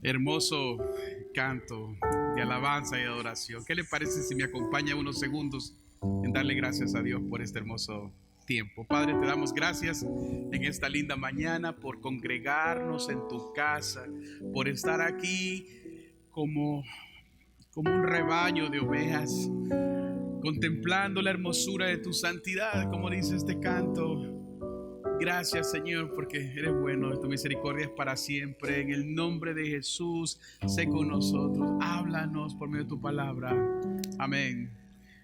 Hermoso canto de alabanza y adoración. ¿Qué le parece si me acompaña unos segundos en darle gracias a Dios por este hermoso tiempo? Padre, te damos gracias en esta linda mañana por congregarnos en tu casa, por estar aquí como un rebaño de ovejas, contemplando la hermosura de tu santidad, como dice este canto. Gracias, Señor, porque eres bueno, tu misericordia es para siempre. En el nombre de Jesús, sé con nosotros, háblanos por medio de tu palabra. Amén.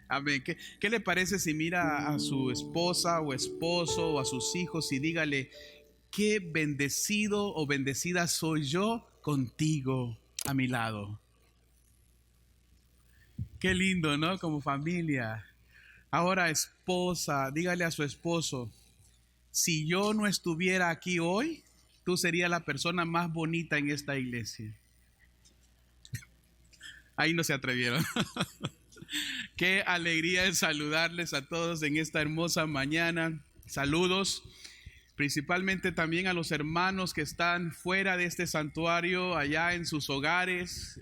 Amén. ¿Qué le parece si mira a su esposa o esposo o a sus hijos y dígale: qué bendecido o bendecida soy yo contigo a mi lado? Qué lindo, ¿no? Como familia. Ahora, esposa, dígale a su esposo: si yo no estuviera aquí hoy, tú serías la persona más bonita en esta iglesia. Ahí no se atrevieron. Qué alegría es saludarles a todos en esta hermosa mañana. Saludos principalmente también a los hermanos que están fuera de este santuario, allá en sus hogares,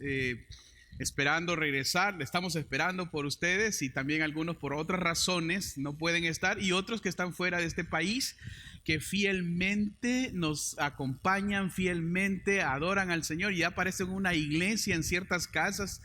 esperando regresar. Estamos esperando por ustedes, y también algunos por otras razones no pueden estar, y otros que están fuera de este país, que fielmente nos acompañan, fielmente adoran al Señor y aparecen una iglesia en ciertas casas.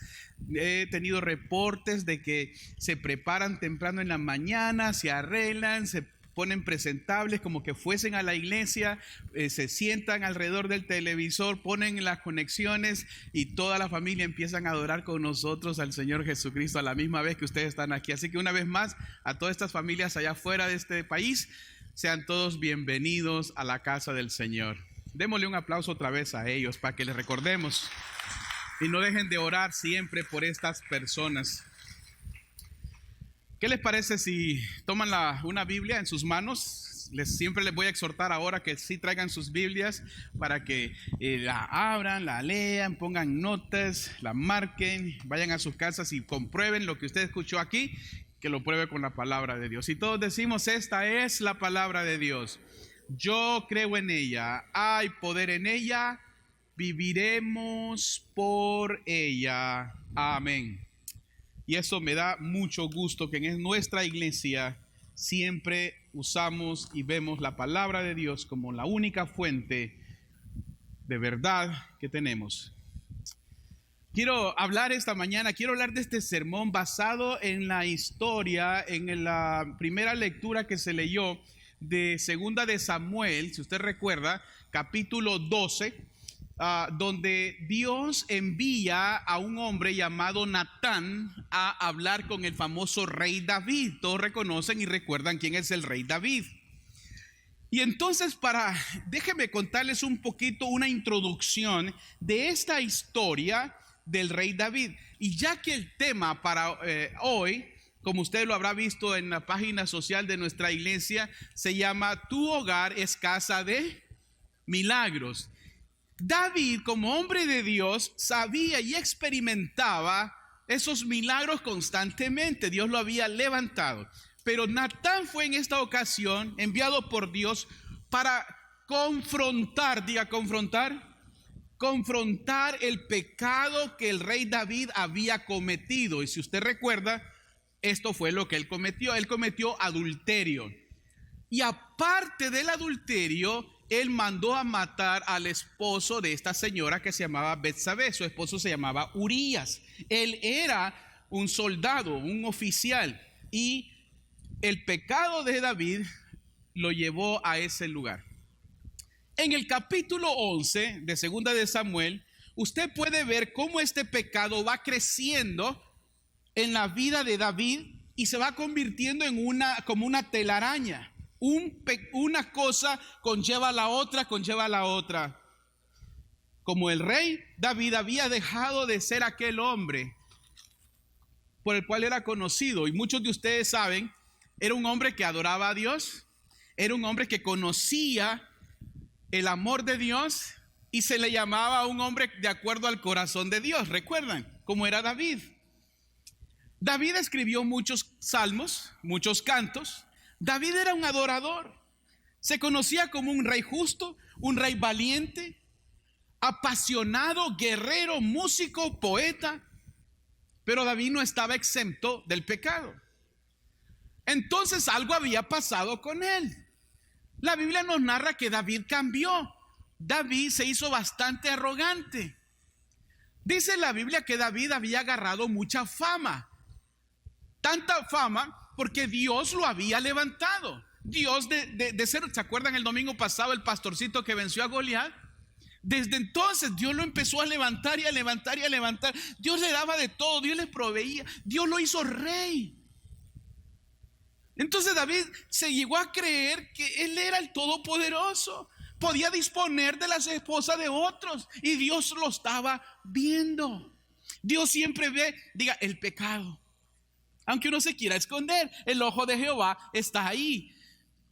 He tenido reportes de que se preparan temprano en la mañana, se arreglan, se ponen presentables como que fuesen a la iglesia, se sientan alrededor del televisor, ponen las conexiones y toda la familia empiezan a adorar con nosotros al Señor Jesucristo a la misma vez que ustedes están aquí. Así que una vez más, a todas estas familias allá fuera de este país, sean todos bienvenidos a la casa del Señor. Démosle un aplauso otra vez a ellos para que les recordemos y no dejen de orar siempre por estas personas. ¿Qué les parece si toman una Biblia en sus manos? Siempre les voy a exhortar ahora que sí traigan sus Biblias para que la abran, la lean, pongan notas, la marquen, vayan a sus casas y comprueben lo que usted escuchó aquí, que lo pruebe con la palabra de Dios. Y todos decimos: esta es la palabra de Dios. Yo creo en ella, hay poder en ella, viviremos por ella. Amén. Y eso me da mucho gusto, que en nuestra iglesia siempre usamos y vemos la palabra de Dios como la única fuente de verdad que tenemos. Quiero hablar esta mañana, quiero hablar de este sermón basado en la historia, en la primera lectura que se leyó de Segunda de Samuel, si usted recuerda, capítulo 12. Donde Dios envía a un hombre llamado Natán a hablar con el famoso rey David. Todos reconocen y recuerdan quién es el rey David. Y entonces, déjenme contarles un poquito una introducción de esta historia del rey David. Y ya que el tema para hoy, como usted lo habrá visto en la página social de nuestra iglesia, se llama Tu hogar es casa de milagros. David, como hombre de Dios, sabía y experimentaba esos milagros constantemente. Dios lo había levantado. Pero Natán fue en esta ocasión enviado por Dios para confrontar el pecado que el rey David había cometido. Y si usted recuerda, esto fue lo que él cometió. Él cometió adulterio. Y aparte del adulterio, él mandó a matar al esposo de esta señora que se llamaba Betsabé. Su esposo se llamaba Urías. Él era un soldado, un oficial. Y el pecado de David lo llevó a ese lugar. En el capítulo 11 de Segunda de Samuel, usted puede ver cómo este pecado va creciendo en la vida de David y se va convirtiendo en como una telaraña. Una cosa conlleva a la otra. Como el rey David había dejado de ser aquel hombre por el cual era conocido, y muchos de ustedes saben, era un hombre que adoraba a Dios, era un hombre que conocía el amor de Dios y se le llamaba un hombre de acuerdo al corazón de Dios. ¿Recuerdan cómo era David? David escribió muchos salmos, muchos cantos. David era un adorador. Se conocía como un rey justo, un rey valiente. apasionado, guerrero, músico, poeta. Pero David no estaba exento del pecado. Entonces algo había pasado con él. La Biblia nos narra que David cambió. David se hizo bastante arrogante. Dice la Biblia que David había agarrado mucha fama. Tanta fama porque Dios lo había levantado. Dios de ser, ¿se acuerdan el domingo pasado el pastorcito que venció a Goliat? Desde entonces Dios lo empezó a levantar y a levantar y a levantar. Dios le daba de todo, Dios le proveía, Dios lo hizo rey. Entonces David se llegó a creer que él era el todopoderoso, podía disponer de las esposas de otros y Dios lo estaba viendo. Dios siempre ve, diga, el pecado. Aunque uno se quiera esconder, el ojo de Jehová está ahí.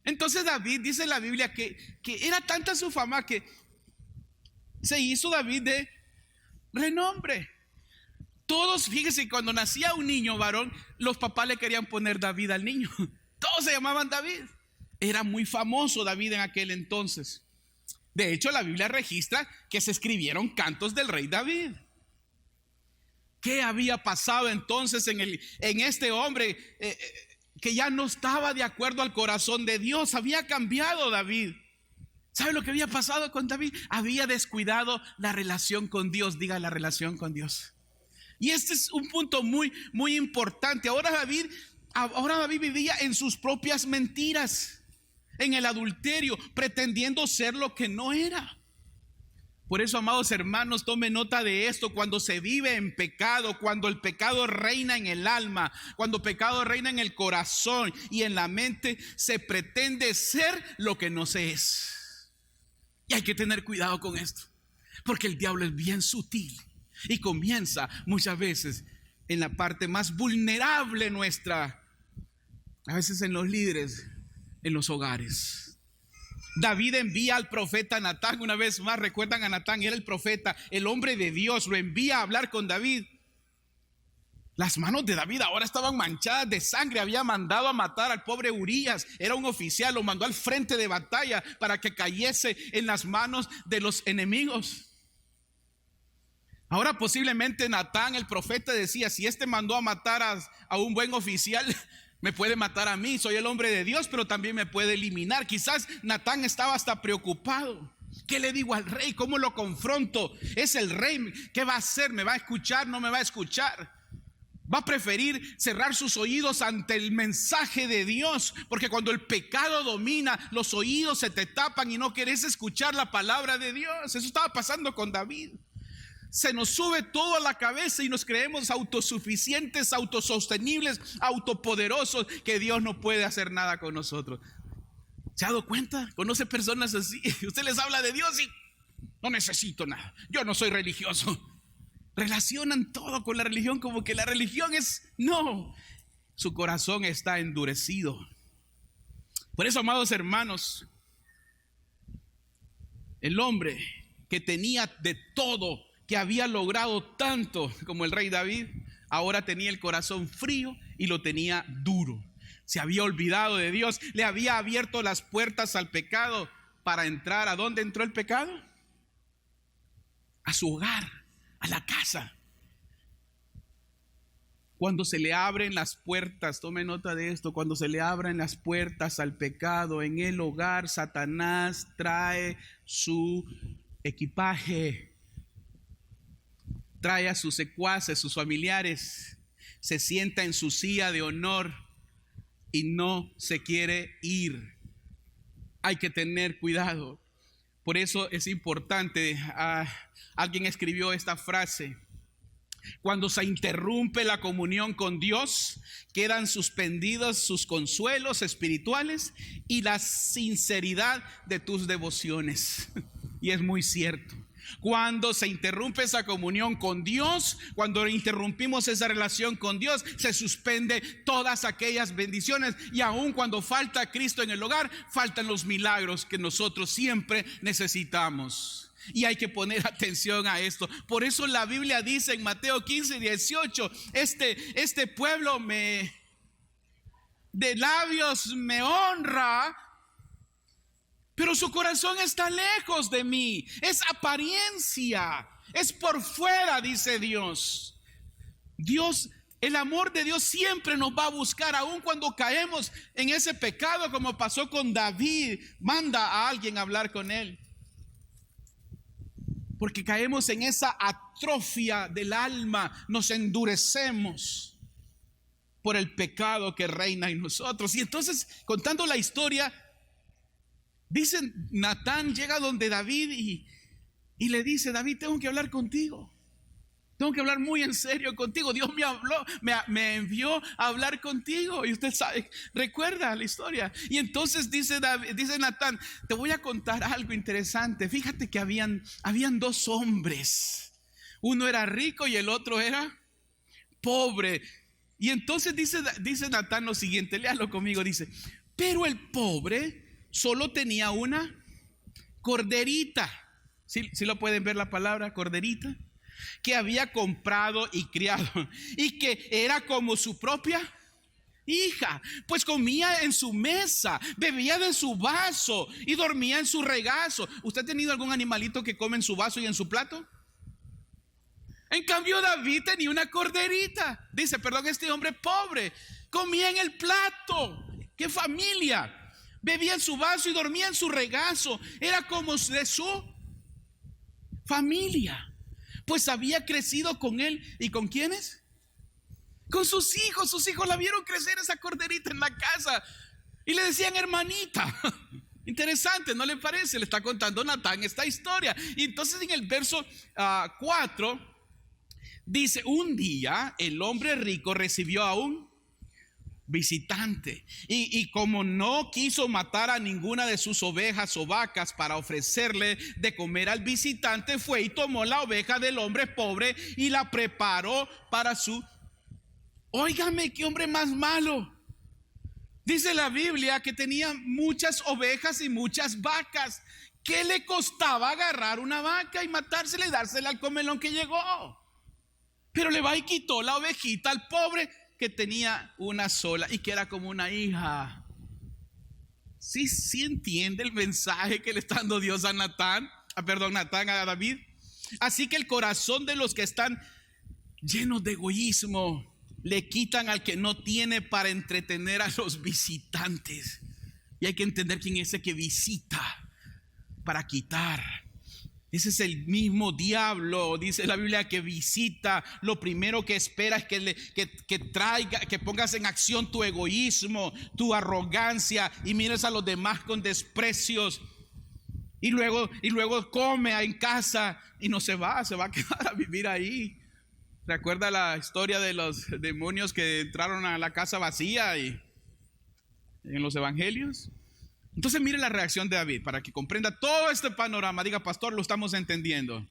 Entonces David, dice la Biblia, que era tanta su fama que se hizo David de renombre. Todos, fíjese, cuando nacía un niño varón, los papás le querían poner David al niño. Todos se llamaban David. Era muy famoso David en aquel entonces. De hecho, la Biblia registra que se escribieron cantos del rey David. ¿Qué había pasado entonces en este hombre que ya no estaba de acuerdo al corazón de Dios? Había cambiado David. ¿Sabe lo que había pasado con David? Había descuidado la relación con Dios. Diga, la relación con Dios. Y este es un punto muy, muy importante. Ahora David vivía en sus propias mentiras, en el adulterio, pretendiendo ser lo que no era. Por eso, amados hermanos, tome nota de esto. Cuando se vive en pecado, cuando el pecado reina en el alma, cuando el pecado reina en el corazón y en la mente, se pretende ser lo que no se es. Y hay que tener cuidado con esto, porque el diablo es bien sutil y comienza muchas veces en la parte más vulnerable nuestra, a veces en los líderes, en los hogares. David envía al profeta Natán, una vez más, recuerdan a Natán, era el profeta, el hombre de Dios, lo envía a hablar con David. Las manos de David ahora estaban manchadas de sangre. Había mandado a matar al pobre Urías, era un oficial, lo mandó al frente de batalla para que cayese en las manos de los enemigos. Ahora posiblemente Natán, el profeta, decía: si este mandó a matar a un buen oficial, me puede matar a mí, soy el hombre de Dios, pero también me puede eliminar. Quizás Natán estaba hasta preocupado. ¿Qué le digo al rey? ¿Cómo lo confronto? Es el rey, ¿qué va a hacer? ¿Me va a escuchar? ¿No me va a escuchar? Va a preferir cerrar sus oídos ante el mensaje de Dios, porque cuando el pecado domina, los oídos se te tapan y no querés escuchar la palabra de Dios. Eso estaba pasando con David. Se nos sube todo a la cabeza y nos creemos autosuficientes, autosostenibles, autopoderosos, que Dios no puede hacer nada con nosotros. ¿Se ha dado cuenta? ¿Conoce personas así? Usted les habla de Dios y no necesito nada, yo no soy religioso. Relacionan todo con la religión como que la religión es... No, su corazón está endurecido. Por eso, amados hermanos, el hombre que tenía de todo, que había logrado tanto como el rey David, ahora tenía el corazón frío y lo tenía duro. Se había olvidado de Dios, le había abierto las puertas al pecado para entrar. ¿A dónde entró el pecado? A su hogar, a la casa. Cuando se le abren las puertas, tome nota de esto, cuando se le abren las puertas al pecado en el hogar, Satanás trae su equipaje, trae a sus secuaces, sus familiares, se sienta en su silla de honor y no se quiere ir. Hay que tener cuidado. Por eso es importante, alguien escribió esta frase: cuando se interrumpe la comunión con Dios, quedan suspendidos sus consuelos espirituales y la sinceridad de tus devociones. Y es muy cierto. Cuando se interrumpe esa comunión con Dios, cuando interrumpimos esa relación con Dios, se suspende todas aquellas bendiciones. Y aun cuando falta Cristo en el hogar, faltan los milagros que nosotros siempre necesitamos. Y hay que poner atención a esto. Por eso la Biblia dice en Mateo 15:18: este pueblo de labios me honra, pero su corazón está lejos de mí. Es apariencia, es por fuera, dice Dios. Dios, el amor de Dios siempre nos va a buscar, aun cuando caemos en ese pecado, como pasó con David. Manda a alguien a hablar con él, porque caemos en esa atrofia del alma, nos endurecemos por el pecado que reina en nosotros. Y entonces, contando la historia, dicen, Natán llega donde David y le dice: David, tengo que hablar contigo. Tengo que hablar muy en serio contigo. Dios me habló, me envió a hablar contigo. Y usted sabe, recuerda la historia. Y entonces dice Natán: te voy a contar algo interesante. Fíjate que habían dos hombres. Uno era rico y el otro era pobre. Y entonces dice Natán lo siguiente, léalo conmigo. Dice: pero el pobre solo tenía una corderita. ¿Sí lo pueden ver la palabra corderita? Que había comprado y criado, y que era como su propia hija, pues comía en su mesa, bebía de su vaso y dormía en su regazo. ¿Usted ha tenido algún animalito que come en su vaso y en su plato? En cambio, David tenía una corderita. Dice, este hombre pobre comía en el plato. ¡Qué familia! Bebía en su vaso y dormía en su regazo. Era como de su familia, pues había crecido con él. ¿Y con quiénes? Con sus hijos. Sus hijos la vieron crecer, esa corderita, en la casa, y le decían hermanita. Interesante, ¿no le parece? Le está contando Natán esta historia. Y entonces en el verso 4 dice: un día el hombre rico recibió a un visitante, y como no quiso matar a ninguna de sus ovejas o vacas para ofrecerle de comer al visitante, fue y tomó la oveja del hombre pobre y la preparó para su... Óigame, qué hombre más malo. Dice la Biblia que tenía muchas ovejas y muchas vacas. ¿Qué le costaba agarrar una vaca y matársela y dársela al comelón que llegó? Pero le va y quitó la ovejita al pobre, que tenía una sola y que era como una hija. Sí entiende el mensaje que le está dando Dios a Natán a David. Así que el corazón de los que están llenos de egoísmo le quitan al que no tiene para entretener a los visitantes. Y hay que entender quién es ese que visita para quitar. Ese es el mismo diablo, dice la Biblia, que visita. Lo primero que espera es que traiga, que pongas en acción tu egoísmo, tu arrogancia, y mires a los demás con desprecios. Y luego come en casa y no se va a quedar a vivir ahí. ¿Recuerda la historia de los demonios que entraron a la casa vacía y en los evangelios? Entonces mire la reacción de David para que comprenda todo este panorama. Diga: pastor, lo estamos entendiendo.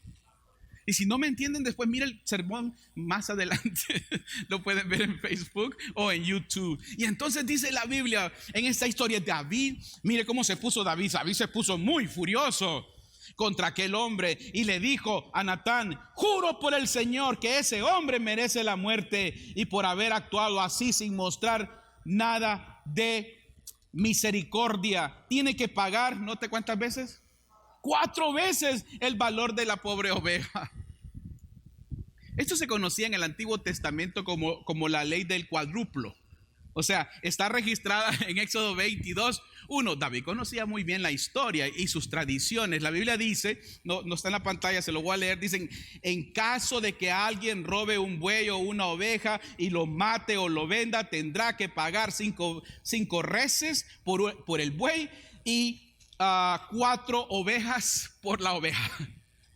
Y si no me entienden, después mire el sermón más adelante. Lo pueden ver en Facebook o en YouTube. Y entonces dice la Biblia en esta historia: David, mire cómo se puso David. David se puso muy furioso contra aquel hombre y le dijo a Natán: juro por el Señor que ese hombre merece la muerte, y por haber actuado así sin mostrar nada de misericordia, tiene que pagar, ¿note cuántas veces? 4 veces el valor de la pobre oveja. Esto se conocía en el Antiguo Testamento como la ley del cuádruplo. O sea, está registrada en Éxodo 22:1. David conocía muy bien la historia y sus tradiciones. La Biblia dice, no está en la pantalla, se lo voy a leer. Dicen: en caso de que alguien robe un buey o una oveja y lo mate o lo venda, tendrá que pagar 5 reses por el buey y 4 ovejas por la oveja.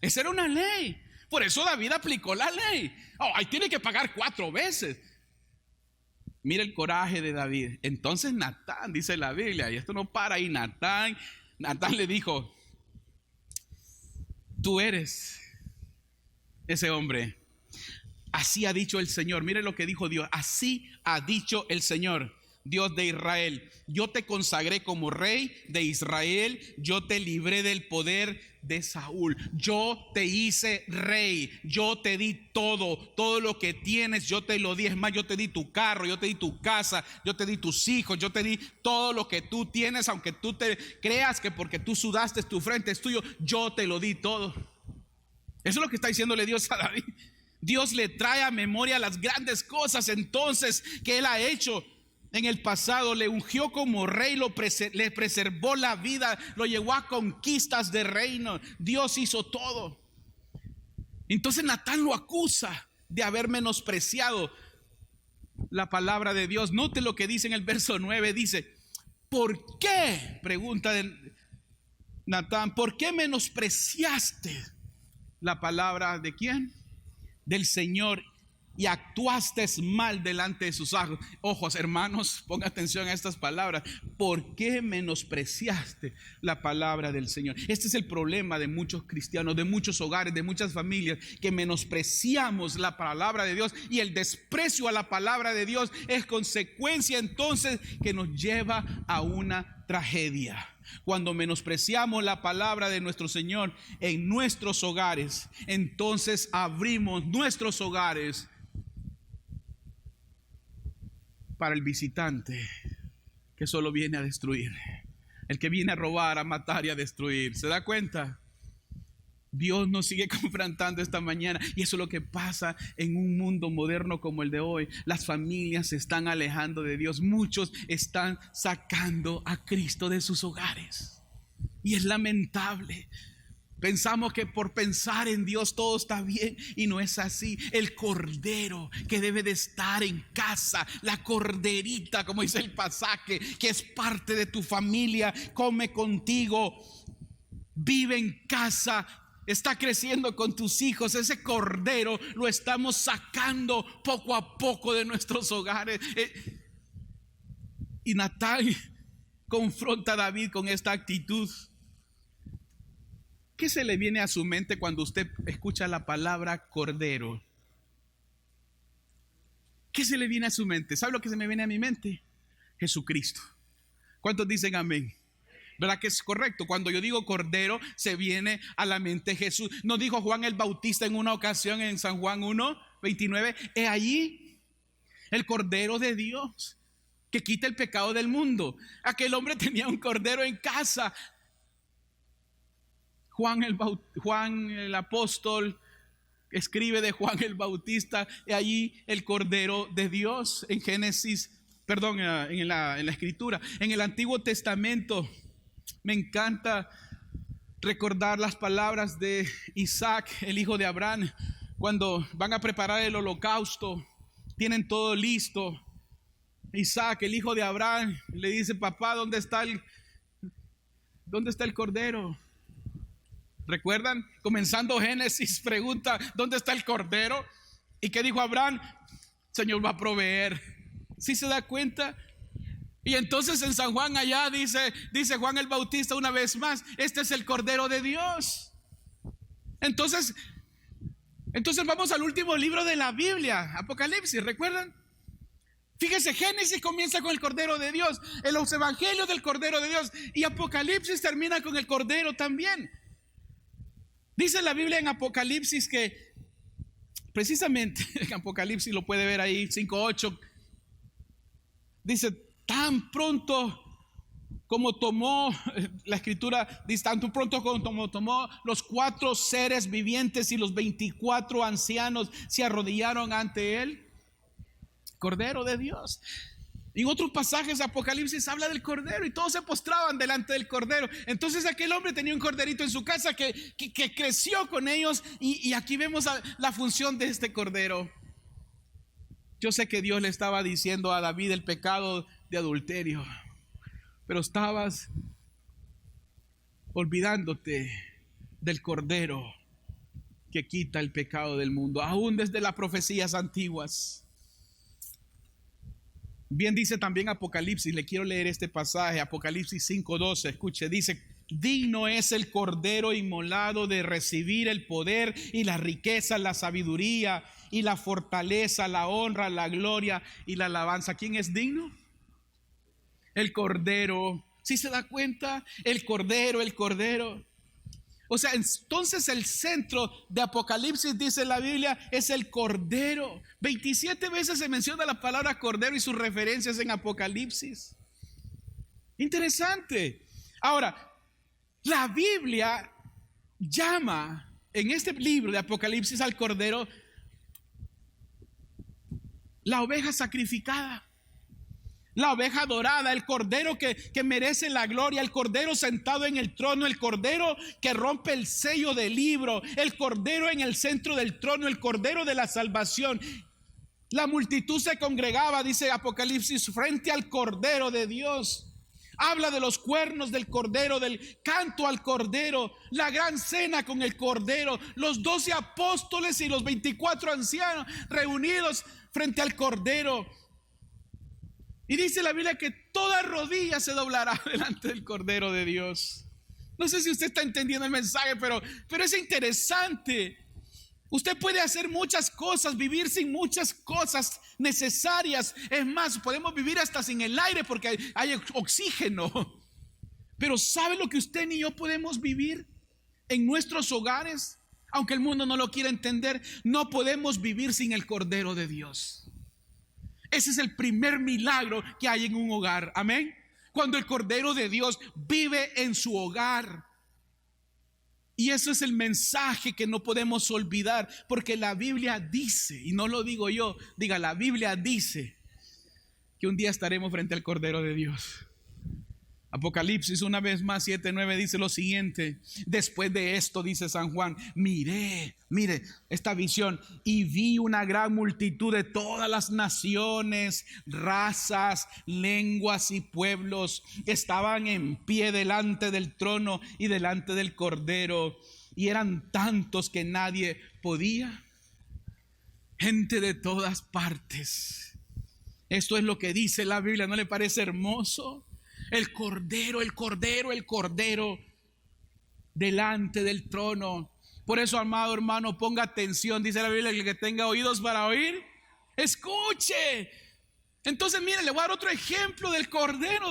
Esa era una ley. Por eso David aplicó la ley. Ahí tiene que pagar 4 veces. Mira el coraje de David. Entonces Natán, dice la Biblia, y esto no para ahí, Natán le dijo: tú eres ese hombre. Así ha dicho el Señor. Mire lo que dijo Dios: así ha dicho el Señor: Dios de Israel, yo te consagré como rey de Israel, yo te libré del poder de Saúl, yo te hice rey, yo te di todo lo que tienes, yo te lo di. Es más, yo te di tu carro, yo te di tu casa, yo te di tus hijos, yo te di todo lo que tú tienes, aunque tú te creas que porque tú sudaste tu frente es tuyo, yo te lo di todo. Eso es lo que está diciéndole Dios a David. Dios le trae a memoria las grandes cosas entonces que él ha hecho en el pasado. Le ungió como rey, le preservó la vida, lo llevó a conquistas de reino. Dios hizo todo. Entonces Natán lo acusa de haber menospreciado la palabra de Dios. Note lo que dice en el verso 9. Dice: ¿por qué? Pregunta de Natán, ¿por qué menospreciaste la palabra de quién? Del Señor, y actuaste mal delante de sus ojos. Hermanos, ponga atención a estas palabras. ¿Por qué menospreciaste la palabra del Señor? Este es el problema de muchos cristianos, de muchos hogares, de muchas familias, que menospreciamos la palabra de Dios, y el desprecio a la palabra de Dios es consecuencia entonces que nos lleva a una tragedia. Cuando menospreciamos la palabra de nuestro Señor en nuestros hogares, entonces abrimos nuestros hogares para el visitante que solo viene a destruir, el que viene a robar, a matar y a destruir. ¿Se da cuenta? Dios nos sigue confrontando esta mañana, y eso es lo que pasa en un mundo moderno como el de hoy. Las familias se están alejando de Dios, muchos están sacando a Cristo de sus hogares, y es lamentable. Pensamos que por pensar en Dios todo está bien, y no es así. El cordero que debe de estar en casa, la corderita, como dice el pasaje, que es parte de tu familia, come contigo, vive en casa, está creciendo con tus hijos. Ese cordero lo estamos sacando poco a poco de nuestros hogares. Y Natán confronta a David con esta actitud. ¿Qué se le viene a su mente cuando usted escucha la palabra cordero? ¿Qué se le viene a su mente? ¿Sabe lo que se me viene a mi mente? Jesucristo. ¿Cuántos dicen amén? ¿Verdad que es correcto? Cuando yo digo cordero, se viene a la mente Jesús. ¿No dijo Juan el Bautista en una ocasión en San Juan 1:29? He allí el cordero de Dios que quita el pecado del mundo. Aquel hombre tenía un cordero en casa. Juan el apóstol escribe de Juan el Bautista, y allí el cordero de Dios en Génesis, perdón, en la escritura. En el Antiguo Testamento me encanta recordar las palabras de Isaac, el hijo de Abraham, cuando van a preparar el holocausto, tienen todo listo. Isaac, el hijo de Abraham, le dice: papá, ¿dónde está el cordero? ¿Recuerdan? Comenzando Génesis, pregunta: ¿dónde está el cordero? ¿Y qué dijo Abraham? Señor va a proveer. ¿Sí se da cuenta? Y entonces en San Juan allá dice Juan el Bautista una vez más: este es el cordero de Dios. Entonces vamos al último libro de la Biblia, Apocalipsis. ¿Recuerdan? Fíjese, Génesis comienza con el cordero de Dios, en los evangelios del cordero de Dios, y Apocalipsis termina con el cordero también. Dice la Biblia en Apocalipsis que, precisamente en Apocalipsis, lo puede ver ahí 5:8, dice: tan pronto como tomó, la escritura dice, tan pronto como tomó los 4 seres vivientes y los 24 ancianos se arrodillaron ante él, Cordero de Dios. En otros pasajes de Apocalipsis habla del cordero, y todos se postraban delante del cordero. Entonces aquel hombre tenía un corderito en su casa que creció con ellos, y aquí vemos la función de este cordero. Yo sé que Dios le estaba diciendo a David el pecado de adulterio, pero estabas olvidándote del cordero que quita el pecado del mundo, aún desde las profecías antiguas. Bien dice también Apocalipsis, le quiero leer este pasaje, Apocalipsis 5:12, escuche, dice: digno es el cordero inmolado de recibir el poder y la riqueza, la sabiduría y la fortaleza, la honra, la gloria y la alabanza. ¿Quién es digno? El cordero. ¿Sí se da cuenta? El cordero, el cordero. O sea, entonces el centro de Apocalipsis, dice la Biblia, es el cordero. 27 veces se menciona la palabra cordero y sus referencias en Apocalipsis. Interesante. Ahora, la Biblia llama en este libro de Apocalipsis al cordero la oveja sacrificada, la oveja dorada, el cordero que merece la gloria, el cordero sentado en el trono, el cordero que rompe el sello del libro, el cordero en el centro del trono, el cordero de la salvación. La multitud se congregaba, dice Apocalipsis, frente al cordero de Dios. Habla de los cuernos del cordero, del canto al cordero, la gran cena con el cordero, los 12 apóstoles y los 24 ancianos reunidos frente al cordero. Y dice la Biblia que toda rodilla se doblará delante del cordero de Dios. No sé si usted está entendiendo el mensaje, pero es interesante. Usted puede hacer muchas cosas, vivir sin muchas cosas necesarias. Es más, podemos vivir hasta sin el aire porque hay oxígeno. Pero ¿sabe lo que usted ni yo podemos vivir en nuestros hogares? Aunque el mundo no lo quiera entender, no podemos vivir sin el Cordero de Dios. Ese es el primer milagro que hay en un hogar. Amén. Cuando el Cordero de Dios vive en su hogar. Y eso es el mensaje que no podemos olvidar, porque la Biblia dice, y no lo digo yo, diga, la Biblia dice que un día estaremos frente al Cordero de Dios. Apocalipsis una vez más 7:9 dice lo siguiente: después de esto, dice San Juan, mire esta visión, y vi una gran multitud de todas las naciones, razas, lenguas y pueblos, estaban en pie delante del trono y delante del Cordero, y eran tantos que nadie podía. Gente de todas partes. Esto es lo que dice la Biblia. ¿No le parece hermoso? El cordero, el cordero, el cordero delante del trono. Por eso, amado hermano, ponga atención. Dice la Biblia: el que tenga oídos para oír, escuche. Entonces, mire, le voy a dar otro ejemplo del cordero,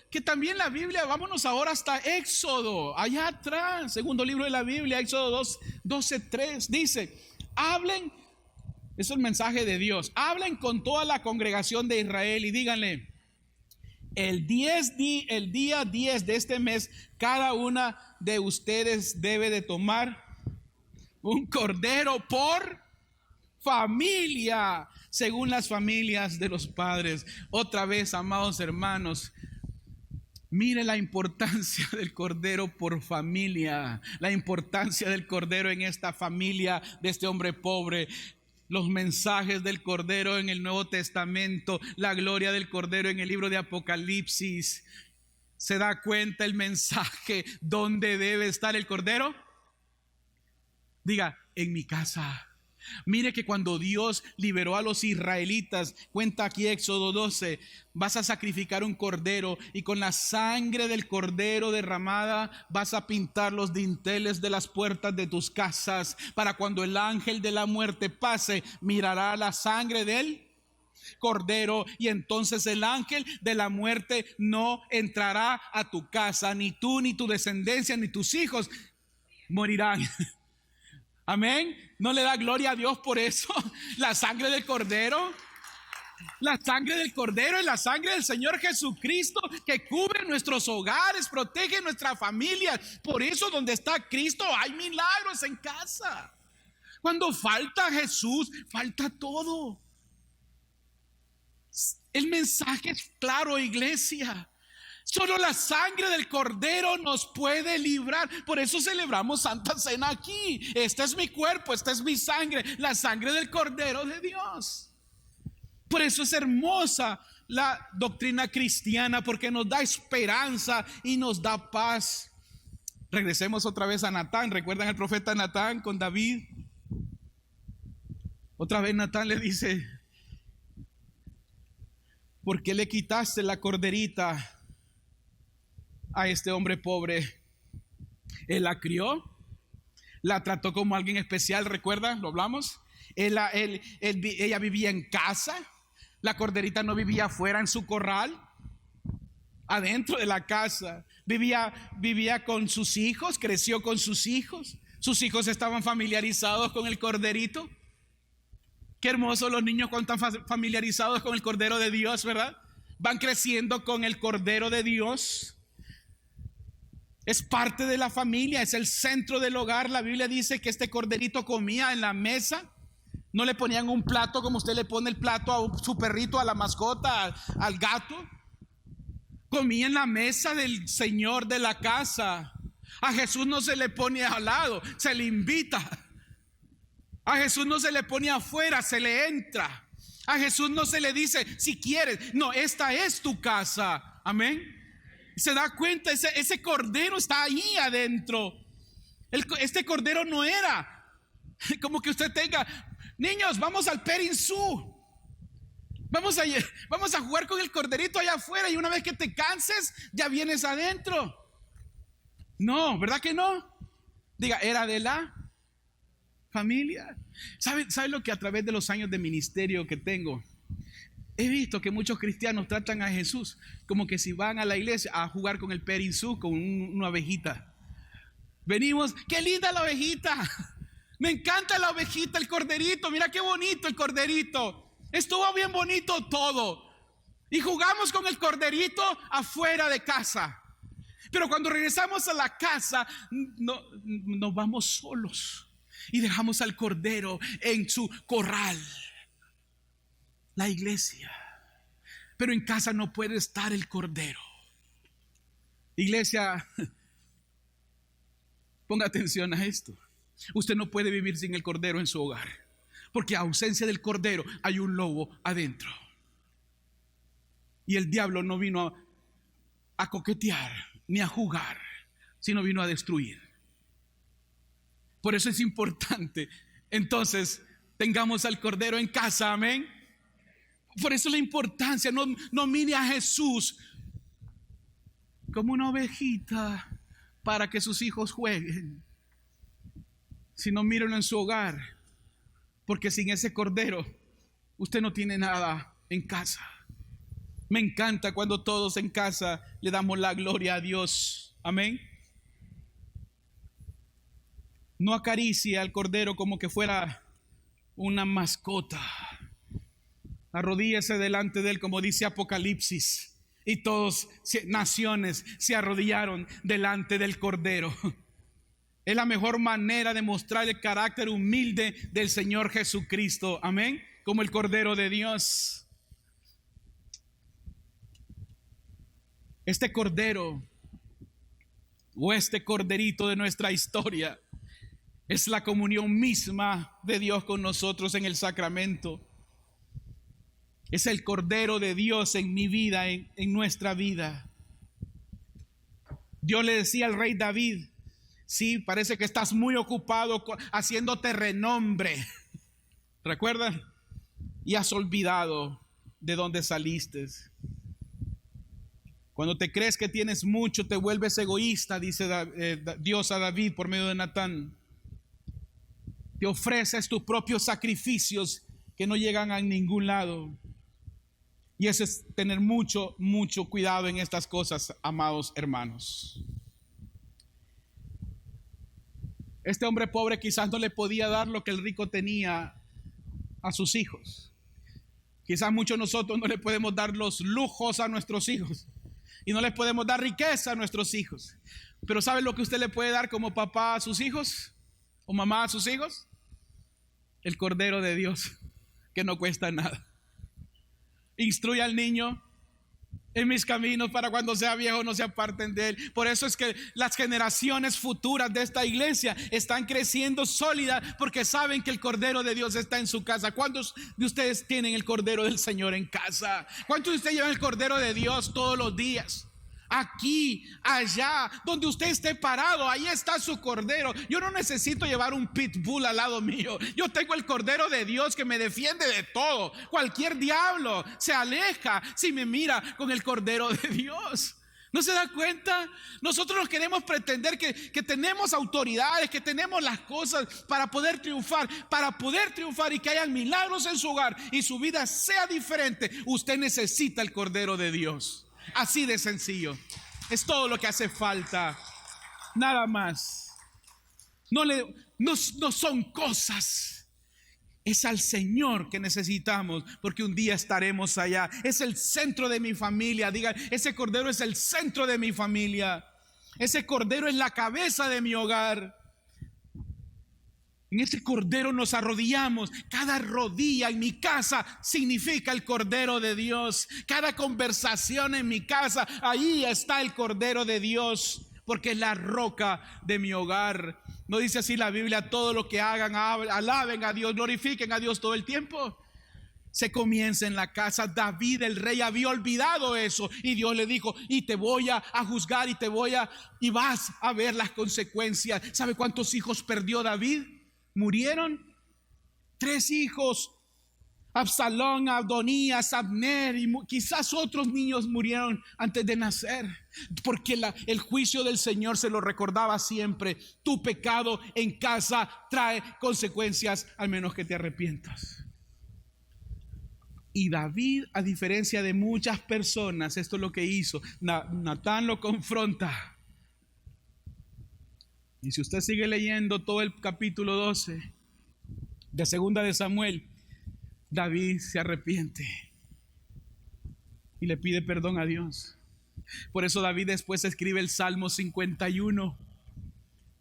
que también la Biblia, vámonos ahora hasta Éxodo, allá atrás, segundo libro de la Biblia, Éxodo 12:3, dice: hablen, eso es el mensaje de Dios, hablen con toda la congregación de Israel y díganle: el día 10 de este mes, cada una de ustedes debe de tomar un cordero por familia, según las familias de los padres. Otra vez, amados hermanos, mire la importancia del cordero por familia, la importancia del cordero en esta familia de este hombre pobre. Los mensajes del Cordero en el Nuevo Testamento, la gloria del Cordero en el libro de Apocalipsis. ¿Se da cuenta el mensaje? ¿Dónde debe estar el Cordero? Diga: en mi casa. Mire que cuando Dios liberó a los israelitas, cuenta aquí Éxodo 12, vas a sacrificar un cordero y con la sangre del cordero derramada vas a pintar los dinteles de las puertas de tus casas, para cuando el ángel de la muerte pase, mirará la sangre del cordero, y entonces el ángel de la muerte no entrará a tu casa, ni tú, ni tu descendencia, ni tus hijos morirán. Amén. ¿No le da gloria a Dios por eso? La sangre del cordero. La sangre del cordero es la sangre del Señor Jesucristo, que cubre nuestros hogares, protege nuestra familia. Por eso, donde está Cristo hay milagros en casa. Cuando falta Jesús, falta todo. El mensaje es claro, iglesia. Solo la sangre del cordero nos puede librar. Por eso celebramos Santa Cena aquí. Este es mi cuerpo, esta es mi sangre, la sangre del Cordero de Dios. Por eso es hermosa la doctrina cristiana, porque nos da esperanza y nos da paz. Regresemos otra vez a Natán. ¿Recuerdan al profeta Natán con David? Otra vez Natán le dice: ¿por qué le quitaste la corderita a este hombre pobre? Él la crió, la trató como alguien especial. ¿Recuerda? ¿Lo hablamos? Ella vivía en casa. La corderita no vivía afuera en su corral. adentro de la casa. Vivía con sus hijos, creció con sus hijos. Sus hijos estaban familiarizados con el corderito. Qué hermoso los niños cuando están familiarizados con el Cordero de Dios, ¿verdad? Van creciendo con el Cordero de Dios. Es parte de la familia, es el centro del hogar. La Biblia dice que este corderito comía en la mesa. No le ponían un plato como usted le pone el plato a su perrito, a la mascota, al gato. Comía en la mesa del Señor de la casa. A Jesús no se le pone al lado, se le invita. A Jesús no se le pone afuera, se le entra. A Jesús no se le dice si quieres. No, esta es tu casa. Amén. Se da cuenta, ese cordero está ahí adentro. Este cordero no era como que usted tenga: niños, vamos al Petting Zoo. Vamos a jugar con el corderito allá afuera, y una vez que te canses, ya vienes adentro. No, ¿verdad que no? Diga, era de la familia. ¿Sabe lo que a través de los años de ministerio que tengo? He visto que muchos cristianos tratan a Jesús como que si van a la iglesia a jugar con el Petting Zoo, con una ovejita. Venimos, qué linda la ovejita. Me encanta la ovejita, el corderito. Mira qué bonito el corderito. Estuvo bien bonito todo. Y jugamos con el corderito afuera de casa. Pero cuando regresamos a la casa, nos vamos solos y dejamos al cordero en su corral, la iglesia. Pero en casa no puede estar el cordero. Iglesia, ponga atención a esto. Usted no puede vivir sin el cordero en su hogar, porque a ausencia del cordero hay un lobo adentro. Y el diablo no vino a coquetear ni a jugar, sino vino a destruir. Por eso es importante, entonces, tengamos al cordero en casa, amén. Por eso la importancia, no mire a Jesús como una ovejita para que sus hijos jueguen, sino mírenlo en su hogar, porque sin ese cordero usted no tiene nada en casa. Me encanta cuando todos en casa le damos la gloria a Dios, amén. No acaricie al cordero como que fuera una mascota. Arrodíllese delante de él, como dice Apocalipsis, y todas naciones se arrodillaron delante del cordero. Es la mejor manera de mostrar el carácter humilde del Señor Jesucristo, amén, como el Cordero de Dios. Este cordero, o este corderito de nuestra historia, es la comunión misma de Dios con nosotros en el sacramento. Es el Cordero de Dios en mi vida, en nuestra vida. Dios le decía al rey David: sí, parece que estás muy ocupado haciéndote renombre. ¿Recuerdan? Y has olvidado de dónde saliste. Cuando te crees que tienes mucho, te vuelves egoísta, dice Dios a David por medio de Natán. Te ofreces tus propios sacrificios que no llegan a ningún lado. Y eso es tener mucho cuidado en estas cosas, amados hermanos. Este hombre pobre quizás no le podía dar lo que el rico tenía a sus hijos. Quizás muchos de nosotros no le podemos dar los lujos a nuestros hijos, y no les podemos dar riqueza a nuestros hijos. Pero ¿sabe lo que usted le puede dar como papá a sus hijos? ¿O mamá a sus hijos? El Cordero de Dios, que no cuesta nada. Instruye al niño en mis caminos, para cuando sea viejo no se aparten de él. Por eso es que las generaciones futuras de esta iglesia están creciendo sólidas, porque saben que el Cordero de Dios está en su casa. ¿Cuántos de ustedes tienen el Cordero del Señor en casa? ¿Cuántos de ustedes llevan el Cordero de Dios todos los días? Aquí, allá, donde usted esté parado, ahí está su cordero. Yo no necesito llevar un pitbull al lado mío. Yo tengo el Cordero de Dios que me defiende de todo. Cualquier diablo se aleja si me mira con el Cordero de Dios. ¿No se da cuenta? Nosotros nos queremos pretender que tenemos autoridades, que tenemos las cosas para poder triunfar y que hayan milagros en su hogar y su vida sea diferente. Usted necesita el Cordero de Dios. Así de sencillo. Es todo lo que hace falta. Nada más. No son cosas. Es al Señor que necesitamos, porque un día estaremos allá. Es el centro de mi familia. Digan, ese cordero es el centro de mi familia. Ese cordero es la cabeza de mi hogar. En ese cordero nos arrodillamos. Cada rodilla en mi casa significa el cordero de Dios. Cada conversación en mi casa, ahí está el cordero de Dios, porque es la roca de mi hogar. ¿No dice así la Biblia? Todo lo que hagan, alaben a Dios, glorifiquen a Dios todo el tiempo. Se comienza en la casa. David el rey había olvidado eso, y Dios le dijo, y te voy a juzgar, y vas a ver las consecuencias. ¿Sabe cuántos hijos perdió David? Murieron 3 hijos: Absalón, Adonías, Abner, y quizás otros niños murieron antes de nacer, porque el juicio del Señor se lo recordaba siempre. Tu pecado en casa trae consecuencias, al menos que te arrepientas. Y David, a diferencia de muchas personas, esto es lo que hizo. Natán lo confronta. Y si usted sigue leyendo todo el capítulo 12 de Segunda de Samuel, David se arrepiente y le pide perdón a Dios. Por eso David después escribe el Salmo 51,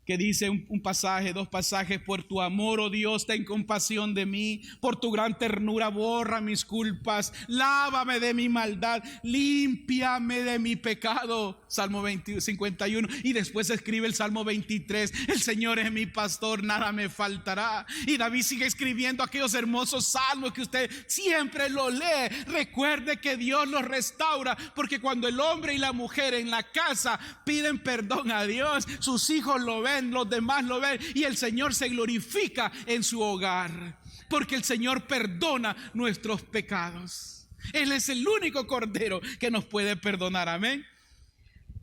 que dice un pasaje, 2 pasajes: por tu amor, oh Dios, ten compasión de mí, por tu gran ternura borra mis culpas, lávame de mi maldad, límpiame de mi pecado. Salmo 51. Y después escribe el Salmo 23: el Señor es mi pastor, nada me faltará. Y David sigue escribiendo aquellos hermosos salmos que usted siempre lo lee. Recuerde que Dios los restaura, porque cuando el hombre y la mujer en la casa piden perdón a Dios, sus hijos lo ven, los demás lo ven, y el Señor se glorifica en su hogar, porque el Señor perdona nuestros pecados. Él es el único cordero que nos puede perdonar. Amén.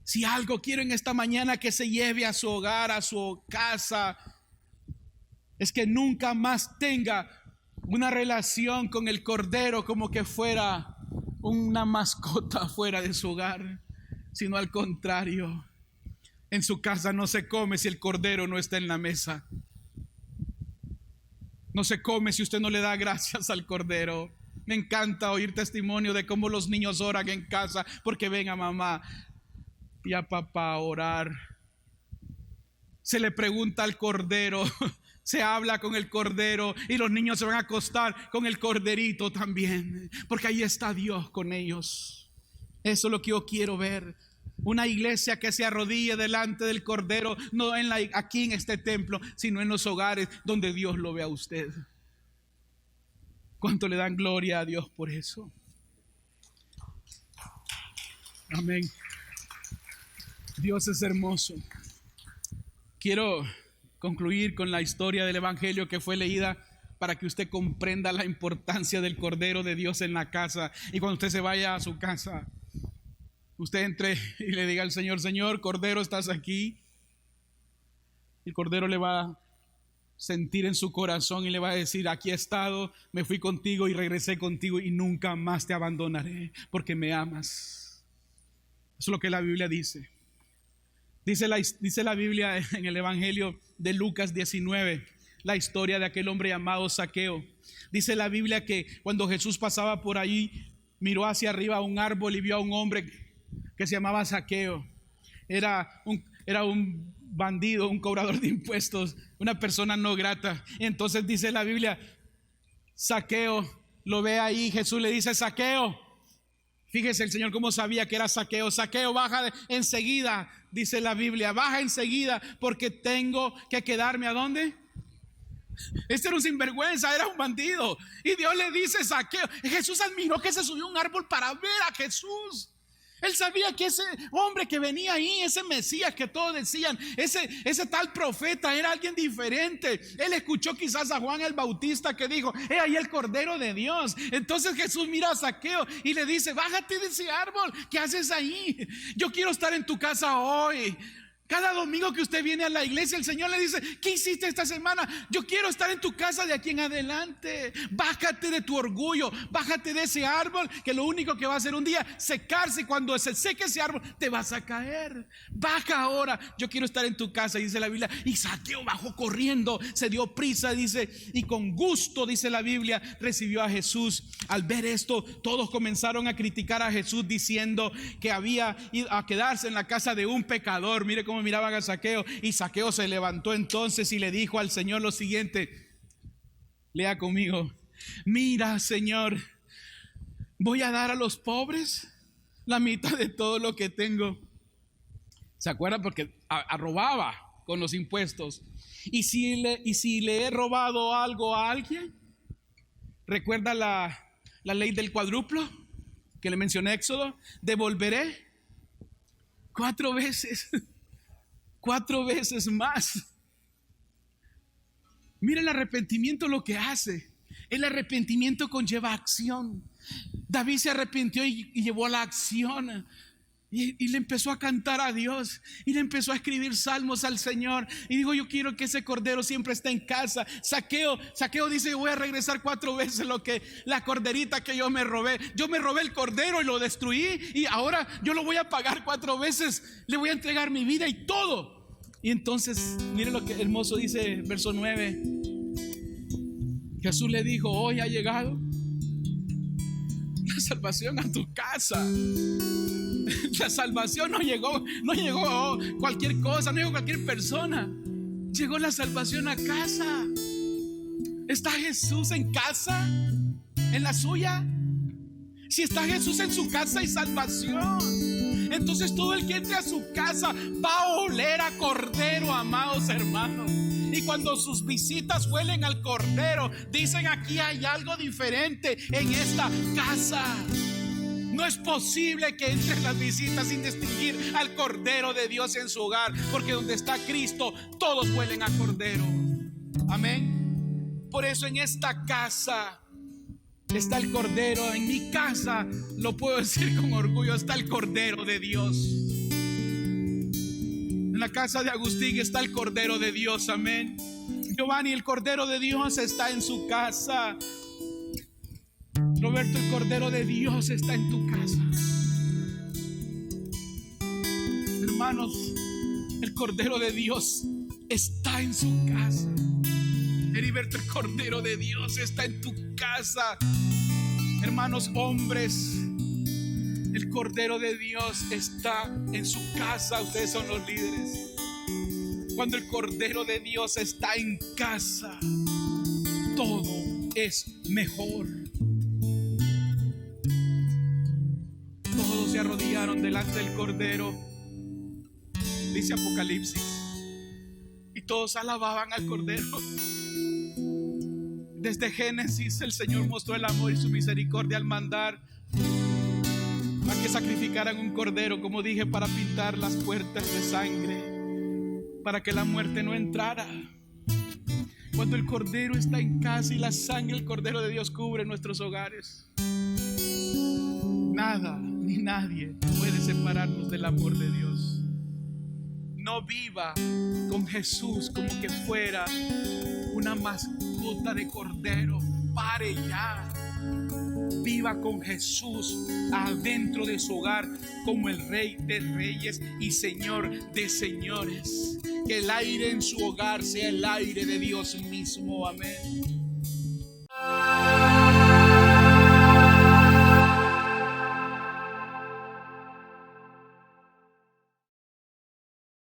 Si algo quiero en esta mañana que se lleve a su hogar, a su casa, es que nunca más tenga una relación con el cordero como que fuera una mascota fuera de su hogar, sino al contrario. En su casa no se come si el cordero no está en la mesa. No se come si usted no le da gracias al cordero. Me encanta oír testimonio de cómo los niños oran en casa porque ven a mamá y a papá a orar. Se le pregunta al cordero, se habla con el cordero, y los niños se van a acostar con el corderito también, porque ahí está Dios con ellos. Eso es lo que yo quiero ver. Una iglesia que se arrodille delante del cordero, no aquí en este templo, sino en los hogares donde Dios lo ve a usted. ¿Cuánto le dan gloria a Dios por eso? Amén. Dios es hermoso. Quiero concluir con la historia del evangelio que fue leída, para que usted comprenda la importancia del cordero de Dios en la casa. Y cuando usted se vaya a su casa, usted entre y le diga al Señor: Señor, cordero, estás aquí. El cordero le va a sentir en su corazón y le va a decir: aquí he estado, me fui contigo y regresé contigo, y nunca más te abandonaré, porque me amas. Eso es lo que la Biblia dice. Dice la Biblia en el evangelio de Lucas 19, la historia de aquel hombre llamado Zaqueo. Dice la Biblia que cuando Jesús pasaba por ahí, miró hacia arriba a un árbol y vio a un hombre que se llamaba Zaqueo. Era un bandido, un cobrador de impuestos, una persona no grata. Entonces dice la Biblia, Zaqueo lo ve ahí. Jesús le dice: Zaqueo. Fíjese el Señor cómo sabía que era Zaqueo. Zaqueo, baja enseguida, dice la Biblia, baja enseguida, porque tengo que quedarme. ¿A dónde? Este era un sinvergüenza, era un bandido. Y Dios le dice: Zaqueo. Jesús admiró que se subió a un árbol para ver a Jesús. Él sabía que ese hombre que venía ahí, ese Mesías que todos decían, ese tal profeta, era alguien diferente. Él escuchó quizás a Juan el Bautista que dijo: ahí el Cordero de Dios. Entonces Jesús mira a Zaqueo y le dice: bájate de ese árbol, ¿qué haces ahí? Yo quiero estar en tu casa hoy. Cada domingo que usted viene a la iglesia, el Señor le dice: ¿qué hiciste esta semana? Yo quiero estar en tu casa de aquí en adelante. Bájate de tu orgullo, bájate de ese árbol que lo único que va a hacer un día secarse, y cuando se seque ese árbol te vas a caer. Baja ahora, yo quiero estar en tu casa, dice la Biblia. Y Zaqueo bajó corriendo, se dio prisa, dice, y con gusto, dice la Biblia, recibió a Jesús. Al ver esto, todos comenzaron a criticar a Jesús, diciendo que había ido a quedarse en la casa de un pecador. Mire cómo miraban a Zaqueo. Y Zaqueo se levantó entonces y le dijo al Señor lo siguiente. Lea conmigo: mira, Señor, voy a dar a los pobres la mitad de todo lo que tengo. ¿Se acuerdan? Porque robaba con los impuestos. Y si le he robado algo a alguien, ¿recuerda la ley del cuádruplo que le mencioné en Éxodo? Devolveré 4 veces. 4 veces más. Mira el arrepentimiento lo que hace. El arrepentimiento conlleva acción. David se arrepintió y llevó a la acción. Y le empezó a cantar a Dios. Y le empezó a escribir salmos al Señor. Y dijo: yo quiero que ese cordero siempre esté en casa. Zaqueo dice: voy a regresar 4 veces la corderita que yo me robé. Yo me robé el cordero y lo destruí, y ahora yo lo voy a pagar 4 veces. Le voy a entregar mi vida y todo. Y entonces, mire lo que hermoso dice verso 9. Jesús le dijo: hoy ha llegado la salvación a tu casa. La salvación no llegó cualquier cosa, no llegó cualquier persona. Llegó la salvación a casa. ¿Está Jesús en casa? ¿En la suya? Si está Jesús en su casa, hay salvación. Entonces todo el que entre a su casa va a oler a cordero, amados hermanos. Y cuando sus visitas huelen al cordero, dicen: aquí hay algo diferente en esta casa. No es posible que entren las visitas sin distinguir al Cordero de Dios en su hogar, porque donde está Cristo, todos huelen a cordero. Amén. Por eso en esta casa está el Cordero. En mi casa, lo puedo decir con orgullo, está el Cordero de Dios. En la casa de Agustín está el Cordero de Dios. Amén. Giovanni, el Cordero de Dios está en su casa. Roberto, el Cordero de Dios está en tu casa. Hermanos, el Cordero de Dios está en su casa. Heriberto, el Cordero de Dios está en tu casa. Hermanos hombres, el Cordero de Dios está en su casa. Ustedes son los líderes. Cuando el Cordero de Dios está en casa, todo es mejor. Todos se arrodillaron delante del Cordero, dice Apocalipsis, y todos alababan al Cordero. Desde Génesis el Señor mostró el amor y su misericordia al mandar a que sacrificaran un cordero, como dije, para pintar las puertas de sangre, para que la muerte no entrara. Cuando el Cordero está en casa y la sangre del Cordero de Dios cubre nuestros hogares, nada ni nadie puede separarnos del amor de Dios. No viva con Jesús como que fuera una mascota de cordero. Pare ya. Viva con Jesús adentro de su hogar como el Rey de Reyes y Señor de Señores. Que el aire en su hogar sea el aire de Dios mismo. Amén.